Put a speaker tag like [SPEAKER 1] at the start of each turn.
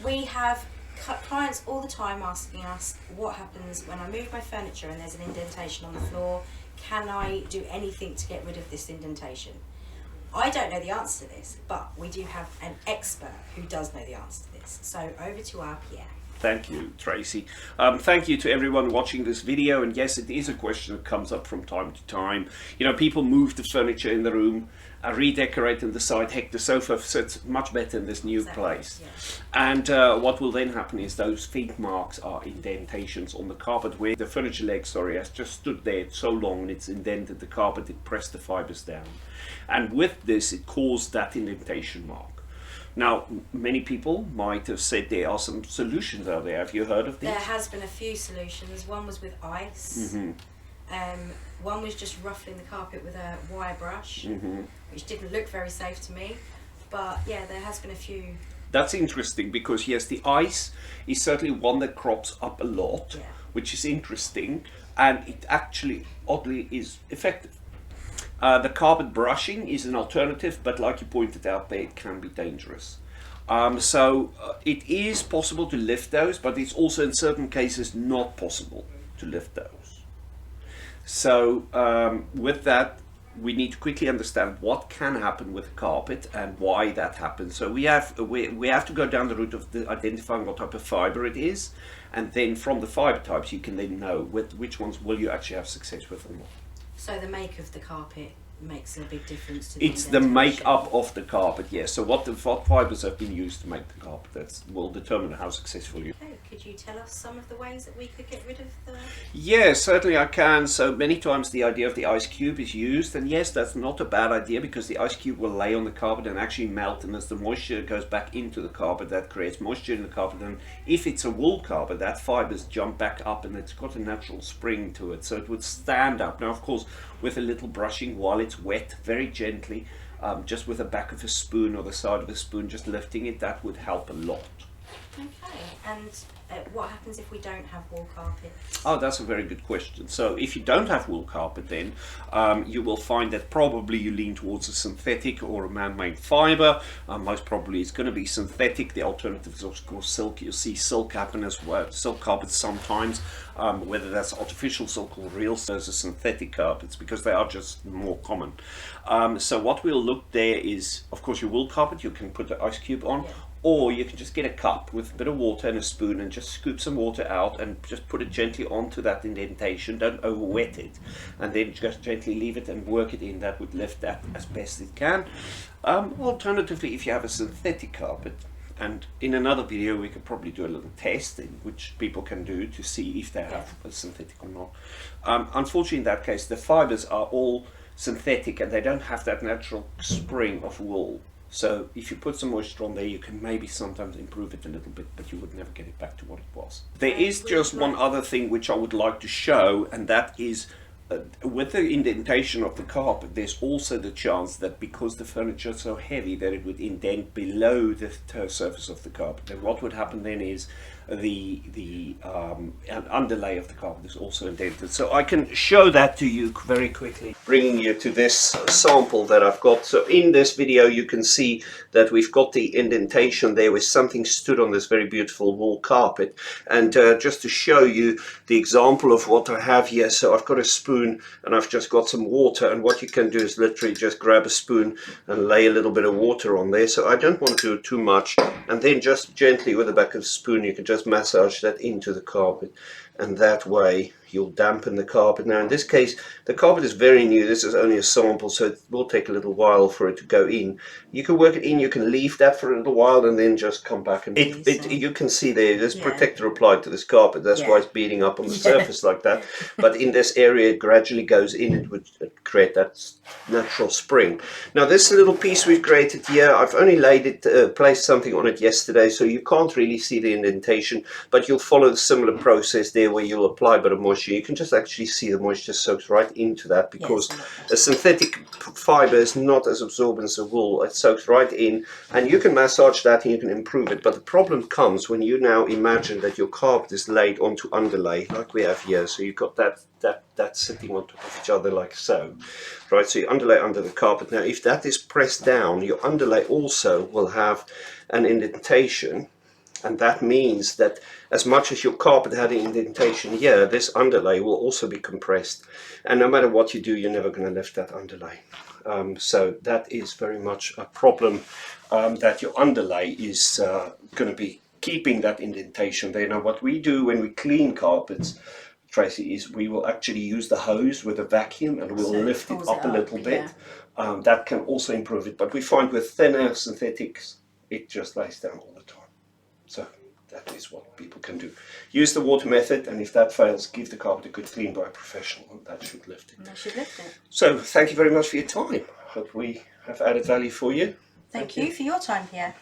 [SPEAKER 1] We have clients all the time asking us what happens when I move my furniture and there's an indentation on the floor. Can I do anything to get rid of this indentation? I don't know the answer to this, but we do have an expert who does know the answer to this. So over to our Pierre.
[SPEAKER 2] Thank you, Tracy. Thank you to everyone watching this video. And yes, it is a question that comes up from time to time. You know, people move the furniture in the room, redecorate and decide, heck, the sofa sits much better in this new place.
[SPEAKER 1] Yes.
[SPEAKER 2] And what will then happen is those feet marks are indentations on the carpet where the furniture leg, has just stood there so long and it's indented the carpet, it pressed the fibers down. And with this, it caused that indentation mark. Now, many people might have said there are some solutions out there. Have you heard of these?
[SPEAKER 1] There has been a few solutions. One was with ice. One was just ruffling the carpet with a wire brush, which didn't look very safe to me. But yeah, there has been a few.
[SPEAKER 2] That's interesting because yes, the ice is certainly one that crops up a lot, which is interesting, and it actually oddly is effective. The carpet brushing is an alternative, but like you pointed out there, it can be dangerous. It is possible to lift those, but it's also in certain cases not possible to lift those. So with that, we need to quickly understand what can happen with the carpet and why that happens. So we have to go down the route of identifying what type of fiber it is, and then from the fiber types you can then know which ones will you actually have success with or not.
[SPEAKER 1] So the make of the carpet makes a big difference to the
[SPEAKER 2] It's the make-up of the carpet, yes. So what fibers have been used to make the carpet, that will determine how successful you are.
[SPEAKER 1] Okay, could you tell us some of the ways that we could get rid of the...
[SPEAKER 2] Yes, certainly I can. So many times the idea of the ice cube is used, and yes, that's not a bad idea because the ice cube will lay on the carpet and actually melt, and as the moisture goes back into the carpet, that creates moisture in the carpet, and if it's a wool carpet, that fibers jump back up and it's got a natural spring to it, so it would stand up. Now, of course, with a little brushing while it's wet, very gently, just with the back of a spoon or the side of a spoon, just lifting it, that would help a lot.
[SPEAKER 1] Okay, and what happens if we don't have wool carpet?
[SPEAKER 2] Oh, that's a very good question. So if you don't have wool carpet, then you will find that probably you lean towards a synthetic or a man-made fiber. Most probably it's going to be synthetic. The alternative is of course silk. You'll see silk happen as well, silk carpets sometimes, whether that's artificial silk or real. Those are synthetic carpets because they are just more common. So what we'll look there is, of course, your wool carpet. You can put the ice cube on. Yeah. Or you can just get a cup with a bit of water and a spoon and just scoop some water out and just put it gently onto that indentation. Don't over wet it, and then just gently leave it and work it in. That would lift that as best it can. Alternatively, if you have a synthetic carpet, and in another video we could probably do a little testing which people can do to see if they have a synthetic or not. Unfortunately, in that case, the fibers are all synthetic and they don't have that natural spring of wool. So if you put some moisture on there, you can maybe sometimes improve it a little bit, but you would never get it back to what it was. There is just one other thing which I would like to show, and that is with the indentation of the carpet, there's also the chance that because the furniture is so heavy that it would indent below the surface of the carpet. And what would happen then is the underlay of the carpet is also indented. So I can show that to you very quickly, bringing you to this sample that I've got. So in this video you can see that we've got the indentation there where something stood on this very beautiful wool carpet. And just to show you the example of what I have here, so I've got a spoon and I've just got some water, and what you can do is literally just grab a spoon and lay a little bit of water on there. So I don't want to do too much, and then just gently with the back of the spoon you can just massage that into the carpet, and that way you'll dampen the carpet. Now in this case the carpet is very new, this is only a sample, so it will take a little while for it to go in. You can work it in, you can leave that for a little while and then just come back and you can see there's protector applied to this carpet, that's why it's beating up on the surface like that. But in this area it gradually goes in, it would create that natural spring. Now this little piece we've created here, I've only laid it, placed something on it yesterday, so you can't really see the indentation, but you'll follow the similar process there where you'll apply a bit of moisture. You can just actually see the moisture soaks right into that because a synthetic fiber is not as absorbent as a wool. It soaks right in, and you can massage that and you can improve it. But the problem comes when you now imagine that your carpet is laid onto underlay like we have here. So you've got that sitting on top of each other like so, right? So you underlay under the carpet. Now if that is pressed down, your underlay also will have an indentation. And that means that as much as your carpet had an indentation here, this underlay will also be compressed. And no matter what you do, you're never going to lift that underlay. So that is very much a problem, that your underlay is going to be keeping that indentation there. Now what we do when we clean carpets, Tracy, is we will actually use the hose with a vacuum and we'll
[SPEAKER 1] So it
[SPEAKER 2] lift it
[SPEAKER 1] pulls
[SPEAKER 2] up
[SPEAKER 1] it
[SPEAKER 2] a
[SPEAKER 1] up,
[SPEAKER 2] little bit.
[SPEAKER 1] yeah.
[SPEAKER 2] That can also improve it, but we find with thinner synthetics, it just lays down all the time. So that is what people can do. Use the water method, and if that fails, give the carpet a good clean by a professional, and that should lift it.
[SPEAKER 1] That should lift it.
[SPEAKER 2] So thank you very much for your time. Hope we have added value for you.
[SPEAKER 1] Thank you for your time, Pierre.